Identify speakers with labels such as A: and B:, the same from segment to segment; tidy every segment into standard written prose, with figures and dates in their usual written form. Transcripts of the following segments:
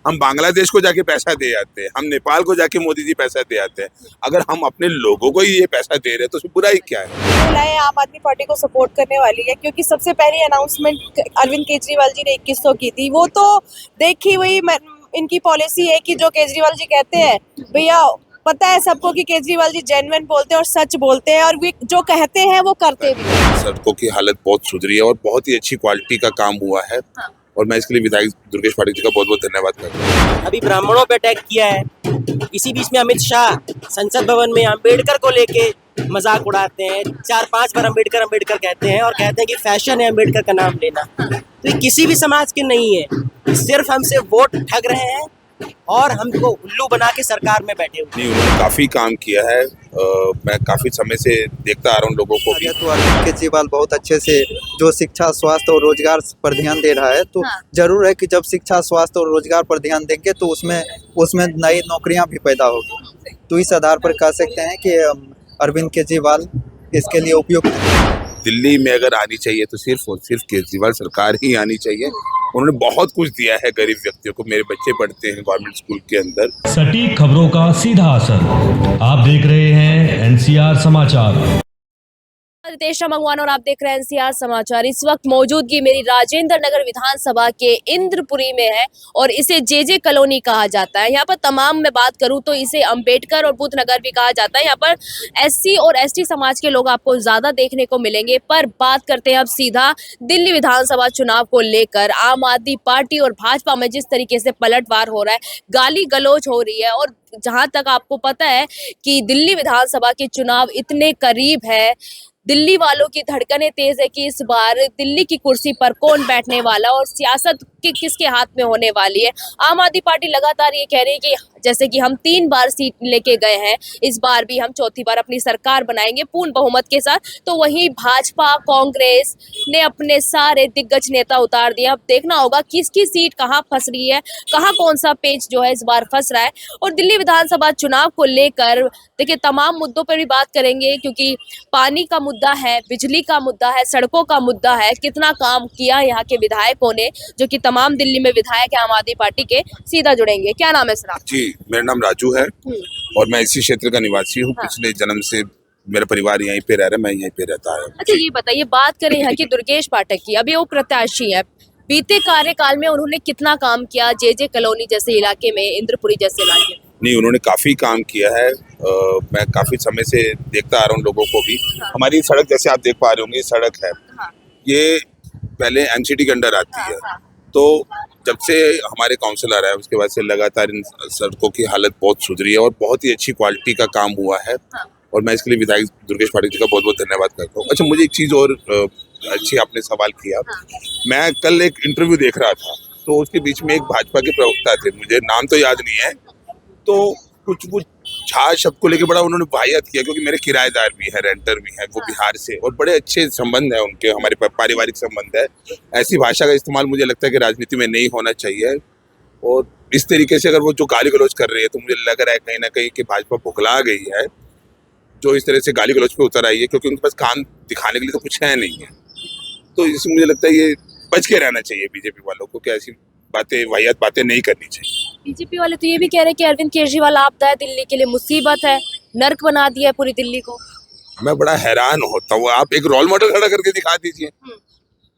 A: हम बांग्लादेश को जाके पैसा दे आते हैं, हम नेपाल को जाके मोदी जी पैसा दे आते हैं। अगर हम अपने लोगों को ही ये पैसा दे रहे हैं तो उसमें बुराई क्या है?
B: महिलाएं आम आदमी पार्टी को सपोर्ट करने वाली है, क्योंकि सबसे पहली अनाउंसमेंट अरविंद केजरीवाल जी ने 2100 की थी। वो तो देखी हुई इनकी पॉलिसी है कि जो केजरीवाल जी कहते हैं, भैया पता है सबको कि केजरीवाल जी जेन्युइन बोलते हैं और सच बोलते हैं, और वे जो कहते हैं वो करते भी हैं।
A: सड़कों की हालत बहुत सुधरी है और बहुत ही अच्छी क्वालिटी का काम हुआ है।
B: हाँ।
A: और मैं इसके लिए विधायक दुर्गेश पाठक जी का बहुत बहुत धन्यवाद करता हूँ।
C: अभी ब्राह्मणों पे अटैक किया है, इसी बीच में अमित शाह संसद भवन में अंबेडकर को लेके मजाक उड़ाते हैं। 4-5 बार अंबेडकर अंबेडकर कहते हैं और कहते हैं कि फैशन है अंबेडकर का नाम लेना। तो ये किसी भी समाज के नहीं है, सिर्फ हमसे वोट ठग रहे हैं और हमको उल्लू बना के सरकार में बैठे हुए।
A: नहीं, उन्होंने काफी काम किया है। मैं काफी समय से देखता आ रहा हूँ लोगों को भी।
D: तो अरविंद केजरीवाल बहुत अच्छे से जो शिक्षा, स्वास्थ्य और रोजगार पर ध्यान दे रहा है, तो जरूर है कि जब शिक्षा, स्वास्थ्य और रोजगार पर ध्यान देंगे तो उसमें नई नौकरियां भी पैदा होगी। तो इस आधार पर कह सकते हैं कि अरविंद केजरीवाल इसके लिए उपयुक्त है।
A: दिल्ली में अगर आनी चाहिए तो सिर्फ और सिर्फ केजरीवाल सरकार ही आनी चाहिए। उन्होंने बहुत कुछ दिया है गरीब व्यक्तियों को। मेरे बच्चे पढ़ते हैं गवर्नमेंट स्कूल के अंदर।
E: सटीक खबरों का सीधा असर। आप देख रहे हैं एनसीआर समाचार।
F: रितेशा मंगवान और आप देख रहे हैं एनसीआर समाचार। इस वक्त मौजूदगी मेरी राजेंद्र नगर विधानसभा के इंद्रपुरी में है और इसे जेजे कॉलोनी कहा जाता है। यहाँ पर तमाम मैं बात करूँ तो इसे अंबेडकर और बुद्ध नगर भी कहा जाता है। यहाँ पर एससी और एसटी समाज के लोग आपको ज्यादा देखने को मिलेंगे। पर बात करते हैं अब सीधा दिल्ली विधानसभा चुनाव को लेकर। आम आदमी पार्टी और भाजपा में जिस तरीके से पलटवार हो रहा है, गाली गलौज हो रही है, और जहां तक आपको पता है कि दिल्ली विधानसभा के चुनाव इतने करीब है, दिल्ली वालों की धड़कनें तेज है कि इस बार दिल्ली की कुर्सी पर कौन बैठने वाला और सियासत किसके हाथ में होने वाली है। आम आदमी पार्टी लगातार ये कह रही है कि जैसे कि हम 3 बार सीट लेके गए हैं, इस बार भी हम 4थी बार अपनी सरकार बनाएंगे पूर्ण बहुमत के साथ। तो वहीं भाजपा, कांग्रेस ने अपने सारे दिग्गज नेता उतार दिए। अब देखना होगा किसकी सीट कहाँ फंस रही है, कहाँ कौन सा पेच जो है इस बार फंस रहा है। और दिल्ली विधानसभा चुनाव को लेकर देखिए तमाम मुद्दों पर भी बात करेंगे, क्योंकि पानी का मुद्दा है, बिजली का मुद्दा है, सड़कों का मुद्दा है, कितना काम किया यहाँ के विधायकों ने, जो कि तमाम दिल्ली में विधायक है आम आदमी पार्टी के। सीधा जुड़ेंगे। क्या नाम है सर?
A: जी, मेरा नाम राजू है और मैं इसी क्षेत्र का निवासी हूँ। पिछले जन्म से मेरा परिवार यहीं पे रह रहा है, मैं यहीं पे रहता है।
F: अच्छा, ये बताइए, बात करें यहाँ की दुर्गेश पाठक की, अभी वो प्रत्याशी है। बीते कार्यकाल में उन्होंने कितना काम किया जेजे कॉलोनी जैसे इलाके में, इंद्रपुरी जैसे इलाके में?
A: नहीं, उन्होंने काफी काम किया है। मैं काफी समय से देखता आ रहा हूँ लोगों को भी। हमारी सड़क जैसे आप देख पा रहे होंगे, सड़क है, ये पहले एनसीटी के अंडर आती है। तो जब से हमारे काउंसिलर है उसके बाद से लगातार इन सड़कों की हालत बहुत सुधरी है और बहुत ही अच्छी क्वालिटी का काम हुआ है। और मैं इसके लिए विधायक दुर्गेश पाठक जी का बहुत बहुत धन्यवाद करता हूँ। अच्छा, मुझे एक चीज़ और अच्छी आपने सवाल किया। मैं कल एक इंटरव्यू देख रहा था, तो उसके बीच में एक भाजपा के प्रवक्ता थे, मुझे नाम तो याद नहीं है, तो कुछ झा शब्द को लेकर बड़ा उन्होंने वाहियात किया, क्योंकि मेरे किराएदार भी है, रेंटर भी है, वो बिहार से, और बड़े अच्छे संबंध है उनके, हमारे पारिवारिक संबंध है। ऐसी भाषा का इस्तेमाल मुझे लगता है कि राजनीति में नहीं होना चाहिए। और इस तरीके से अगर वो जो गाली गलौज कर रही है, तो मुझे लग रहा है कहीं ना कहीं कि भाजपा भुखला गई है जो इस तरह से गाली गलौज पे उतर आई है, क्योंकि उनके पास काम दिखाने के लिए तो कुछ है नहीं है। तो इसमें मुझे लगता है ये बच के रहना चाहिए बीजेपी वालों को, कि ऐसी बातें, वाहियात बातें नहीं करनी चाहिए।
F: बीजेपी वाले तो ये भी कह रहे हैं कि अरविंद केजरीवाल आपदा है, दिल्ली के लिए मुसीबत है, नर्क बना दिया है पूरी दिल्ली को।
A: मैं बड़ा हैरान होता हूँ। आप एक रोल मॉडल खड़ा करके दिखा दीजिए।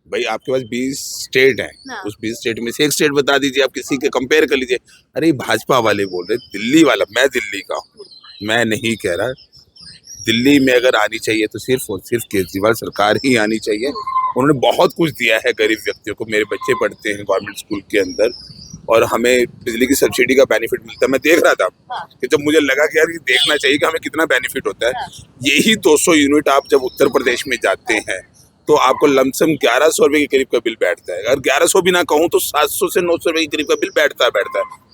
A: भाई, आपके पास 20 स्टेट हैं, उस 20 स्टेट में से एक स्टेट बता दीजिए, आप किसी के कंपेयर कर लीजिए। अरे भाजपा वाले बोल रहे, दिल्ली वाला, मैं दिल्ली का हूँ, मैं नहीं कह रहा। दिल्ली में अगर आनी चाहिए तो सिर्फ और सिर्फ केजरीवाल सरकार ही आनी चाहिए। उन्होंने बहुत कुछ दिया है गरीब व्यक्तियों को। मेरे बच्चे पढ़ते हैं गवर्नमेंट स्कूल के अंदर और हमें बिजली की सब्सिडी का बेनिफिट मिलता है। मैं देख रहा था कि जब मुझे लगा कि यार ये देखना चाहिए कि हमें कितना बेनिफिट होता है। यही 200 यूनिट आप जब उत्तर प्रदेश में जाते हैं तो आपको लमसम 1100 रुपए के करीब का बिल बैठता है। अगर 1100 भी ना कहूँ तो 700 से 900 रुपए के करीब का बिल बैठता है।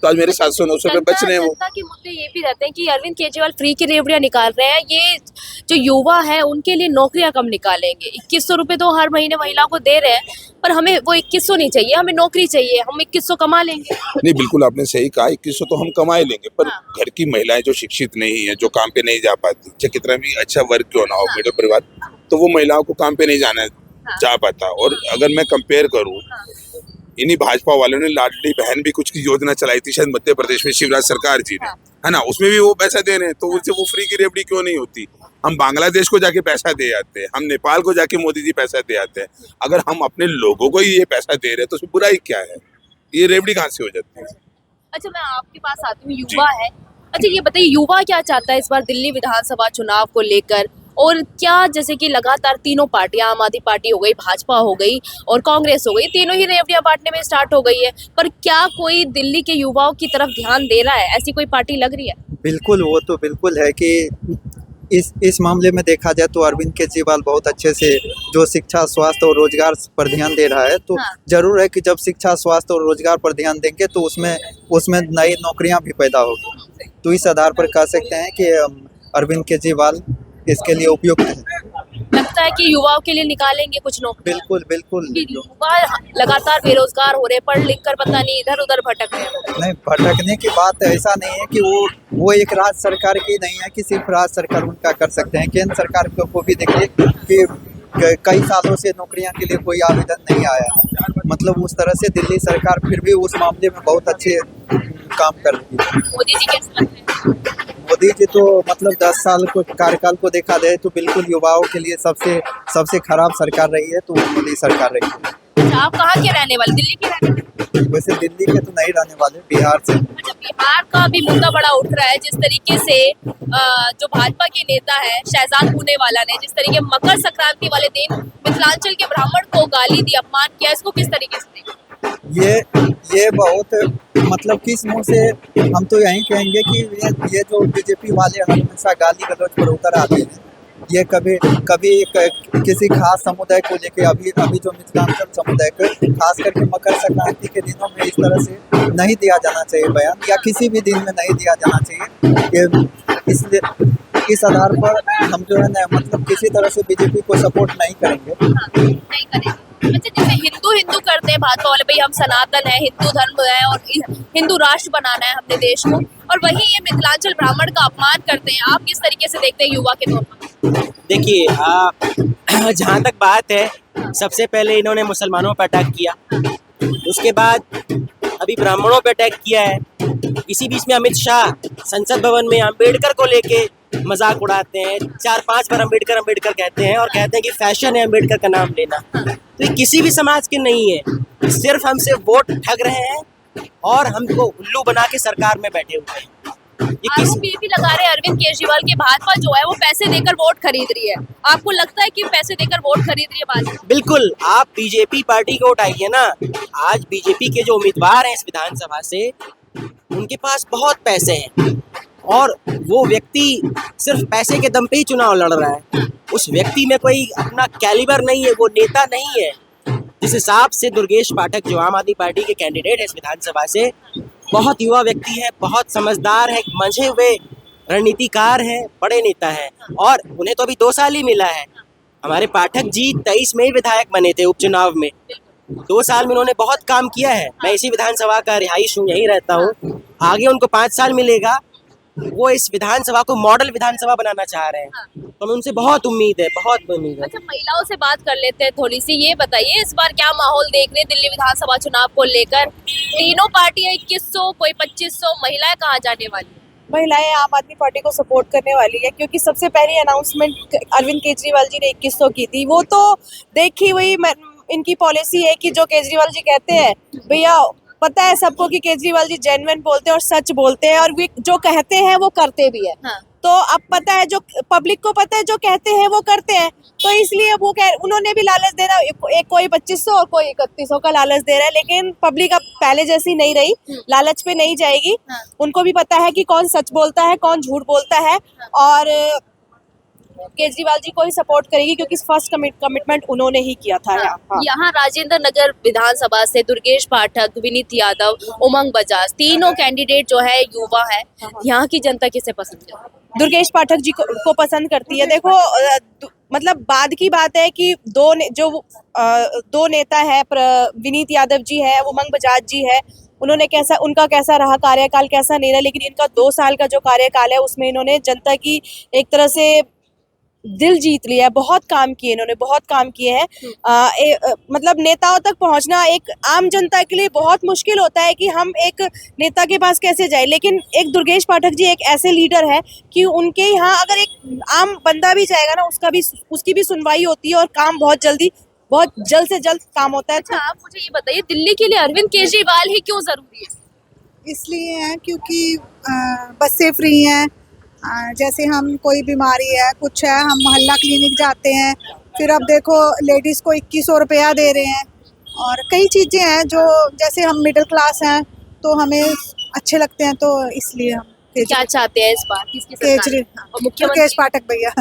A: तो आज मेरे 700-900 रुपए बच रहे हैं। वो
F: जनता के मुद्दे ये भी रहते हैं कि अरविंद केजरीवाल फ्री की रेवड़ियां निकाल रहे हैं। ये जो युवा है उनके लिए नौकरियां कम निकालेंगे। 2100 रुपए तो हर महीने महिलाओं को दे रहे हैं, पर हमें वो 2100 नहीं चाहिए, हमें नौकरी चाहिए। हम 2100 कमा लेंगे।
A: नहीं, बिल्कुल आपने सही कहा, 2100 तो हम कमा ही लेंगे, पर घर की महिलाएं जो शिक्षित नहीं है, जो काम पे नहीं जा पाती, चाहे कितना भी अच्छा वर्ग क्यों ना हो, मिडिल परिवार, तो वो महिलाओं को काम पे नहीं जाना जा पाता। और अगर मैं कंपेयर करूँ इन्हीं भाजपा वालों ने लाडली बहन भी कुछ की योजना चलाई थी शायद मध्य प्रदेश में शिवराज सरकार जी ने, है ना, उसमें भी वो पैसा दे रहे हैं, तो उससे वो फ्री की रेवड़ी क्यों नहीं होती? हम बांग्लादेश को जाके पैसा दे आते हैं, हम नेपाल को जाके मोदी जी पैसा दे आते हैं, अगर हम अपने लोगों को ही ये पैसा दे रहे हैं तो उसमें बुराई क्या है? ये रेवड़ी कहाँ से हो जाती है?
F: अच्छा, मैं आपके पास आती हूँ, युवा है। अच्छा, ये बताइए युवा क्या चाहता है इस बार दिल्ली विधानसभा चुनाव को लेकर, और क्या जैसे कि लगातार तीनों पार्टियां, आम आदमी पार्टी हो गई, भाजपा हो गई और कांग्रेस हो गई, तीनों ही रेवड़ियां बांटने में स्टार्ट हो गई है, पर क्या कोई दिल्ली के युवाओं की तरफ ध्यान दे रहा है? ऐसी कोई पार्टी लग रही है?
D: बिल्कुल, वो तो बिल्कुल है कि इस मामले में देखा जाए तो अरविंद केजरीवाल बहुत अच्छे से जो शिक्षा, स्वास्थ्य और रोजगार पर ध्यान दे रहा है, तो जरूर है कि जब शिक्षा, स्वास्थ्य और रोजगार पर ध्यान देंगे तो उसमें नई नौकरियां भी पैदा होगी। तो इस आधार पर कह सकते हैं कि अरविंद केजरीवाल इसके लिए उपयुक्त है।
F: लगता है कि युवाओं के लिए निकालेंगे कुछ नौकरी?
D: बिल्कुल बिल्कुल।
F: युवा लगातार बेरोजगार हो रहे, पढ़ लिख कर पता नहीं इधर उधर भटक रहे हैं।
D: नहीं, भटकने की बात ऐसा नहीं है कि वो एक राज्य सरकार की नहीं है कि सिर्फ राज्य सरकार उनका कर सकते हैं। केंद्र सरकार को भी देखिए कि कई सालों से नौकरियां के लिए कोई आवेदन नहीं आया है, मतलब उस तरह से दिल्ली सरकार फिर भी उस मामले में बहुत अच्छे काम कर रही है।
F: मोदी जी कैसे लगते हैं?
D: मोदी जी तो मतलब 10 साल को कार्यकाल को देखा जाए तो बिल्कुल युवाओं के लिए सबसे खराब सरकार रही है, तो मोदी सरकार रही है।
F: अच्छा, आप कहाँ के रहने वाले? दिल्ली के रहने वाले?
D: वैसे दिल्ली के तो नहीं रहने वाले, बिहार से।
F: अच्छा, बिहार का भी मुद्दा बड़ा उठ रहा है, जिस तरीके से जो भाजपा के नेता है शहजाद पूनेवाला ने जिस तरीके मकर संक्रांति वाले दिन मिथिलांचल के ब्राह्मण को गाली दी, अपमान किया, इसको किस तरीके से देखते?
D: ये बहुत मतलब किस मुंह से हम तो यही कहेंगे कि ये जो बीजेपी वाले हमेशा गाली गलौज पर उतर आते हैं, ये कभी किसी खास समुदाय को लेके अभी जो मिथिलांचल समुदाय को खास करके मकर संक्रांति के दिनों में इस तरह से नहीं दिया जाना चाहिए बयान, या किसी भी दिन में नहीं दिया जाना चाहिए। इसलिए इस आधार पर हम जो है ना मतलब किसी तरह से बीजेपी को सपोर्ट नहीं करेंगे।
F: नहीं करेंगे। अच्छा, जैसे हिंदू करते हैं भाजपा वाले, भाई हम सनातन है, हिंदू धर्म है और हिंदू राष्ट्र बनाना है हमने देश को, और वहीं ये मिथिलांचल ब्राह्मण का अपमान करते हैं, आप किस तरीके से देखते हैं युवा के तौर पर?
C: देखिए, जहाँ तक बात है, सबसे पहले इन्होंने मुसलमानों पर अटैक किया, उसके बाद अभी ब्राह्मणों पर अटैक किया है। इसी बीच में अमित शाह संसद भवन में अम्बेडकर को लेके मजाक उड़ाते हैं, 4-5 बार अम्बेडकर कहते हैं और कहते हैं कि फैशन है अम्बेडकर का नाम लेना। तो ये किसी भी समाज के नहीं है, सिर्फ हमसे वोट ठग रहे हैं और हमको उल्लू बना के सरकार में बैठे हुए हैं।
F: आरोप ये भी लगा रहे हैं अरविंद केजरीवाल की भाजपा जो है वो पैसे देकर वोट खरीद रही है। आपको लगता है कि पैसे देकर वोट खरीद रही है भाजपा?
C: बिल्कुल, आप बीजेपी पार्टी को उठाइए ना। आज बीजेपी के जो उम्मीदवार हैं इस विधानसभा से, उनके पास बहुत पैसे हैं और वो व्यक्ति सिर्फ पैसे के दम पे ही चुनाव लड़ रहा है। उस व्यक्ति में कोई अपना कैलिबर नहीं है, वो नेता नहीं है। जिस हिसाब से दुर्गेश पाठक जो आम आदमी पार्टी के कैंडिडेट है इस विधानसभा से, बहुत युवा व्यक्ति है, बहुत समझदार है, मंझे हुए रणनीतिकार हैं, बड़े नेता हैं, और उन्हें तो अभी 2 साल ही मिला है। हमारे पाठक जी 23 में ही विधायक बने थे उपचुनाव में, 2 साल में उन्होंने बहुत काम किया है। मैं इसी विधानसभा का रिहाइश हूँ, यहीं रहता हूँ। आगे उनको 5 साल मिलेगा, वो इस विधानसभा को मॉडल विधानसभा बनाना चाह रहे हैं, तो हमें उनसे बहुत उम्मीद है, बहुत उम्मीद है।
F: अच्छा, महिलाओं से बात कर लेते हैं थोड़ी सी। ये बताइए इस बार क्या माहौल देख रहे हैं दिल्ली विधानसभा चुनाव को लेकर? तीनों पार्टियां 2100, कोई 2500, महिलाएं कहाँ जाने वाली?
B: महिलाएं आम आदमी पार्टी को सपोर्ट करने वाली है, क्योंकि सबसे पहली अनाउंसमेंट अरविंद केजरीवाल जी ने 2100 की थी। वो तो देखी हुई इनकी पॉलिसी है कि जो केजरीवाल जी कहते हैं, भैया पता है सबको कि केजरीवाल जी जेन्युइन बोलते हैं और सच बोलते हैं, और वे जो कहते हैं वो करते भी है। हाँ। तो अब पता है, जो पब्लिक को पता है जो कहते हैं वो करते हैं, तो इसलिए वो उन्होंने भी लालच दे रहा है, एक कोई 2500 और कोई 3100 का लालच दे रहा है, लेकिन पब्लिक अब पहले जैसी नहीं रही, लालच पे नहीं जाएगी। हाँ। उनको भी पता है कि कौन सच बोलता है, कौन झूठ बोलता है, और केजरीवाल जी को ही सपोर्ट करेगी, क्योंकि फर्स्ट कमिटमेंट उन्होंने ही किया था।
F: हाँ। यहाँ राजेंद्र नगर विधानसभा से दुर्गेश पाठक, विनीत यादव, उमंग बजाज, तीनों कैंडिडेट जो है युवा है। यहाँ की जनता किसे पसंद करती है?
B: दुर्गेश पाठक जी को पसंद करती है। देखो, मतलब बाद की बात है कि दो नेता है, विनीत यादव जी है, उमंग बजाज जी है, उनका कैसा रहा कार्यकाल, कैसा नहीं रहा, लेकिन इनका 2 साल का जो कार्यकाल है उसमें इन्होंने जनता की एक तरह से दिल जीत लिया है, बहुत काम किए इन्होंने, बहुत काम किए हैं। मतलब नेताओं तक पहुंचना एक आम जनता के लिए बहुत मुश्किल होता है कि हम एक नेता के पास कैसे जाए, लेकिन एक दुर्गेश पाठक जी एक ऐसे लीडर है कि उनके यहाँ अगर एक आम बंदा भी जाएगा ना, उसकी भी सुनवाई होती है और काम बहुत जल्द से जल्द काम होता है।
F: अच्छा, आप मुझे ये बताइए, दिल्ली के लिए अरविंद केजरीवाल ही क्यों जरूरी है?
G: इसलिए है क्योंकि बसें फ्री हैं। जैसे हम कोई बीमारी है, कुछ है, हम मोहल्ला क्लिनिक जाते हैं, फिर अब देखो लेडीज़ को 2100 रुपया दे रहे हैं। और कई चीज़ें हैं जो, जैसे हम मिडिल क्लास हैं तो हमें अच्छे लगते हैं, तो इसलिए हम
F: क्या चाहते हैं इस बार, किसकी सरकार?
G: केजरीवाल,
F: और मुख्यमंत्री?
G: मुकेश पाठक भैया,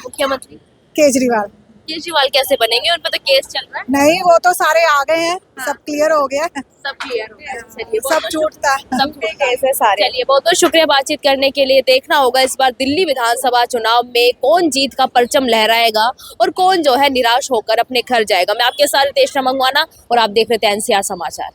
F: मुख्यमंत्री
G: केजरीवाल।
F: केजरीवाल कैसे बनेंगे? उन पर तो केस चल रहा है।
G: नहीं, वो तो सारे आ गए हैं, सब क्लियर हो गया,
F: सब क्लियर हो गया। चलिए,
G: सब झूठता।
F: सब
B: केस है सारे।
F: चलिए, बहुत बहुत शुक्रिया बातचीत करने के लिए। देखना होगा इस बार दिल्ली विधानसभा चुनाव में कौन जीत का परचम लहराएगा और कौन जो है निराश होकर अपने घर जाएगा। मैं आपके साथ रितेश मंगवाना और आप देख रहे थे NCR समाचार।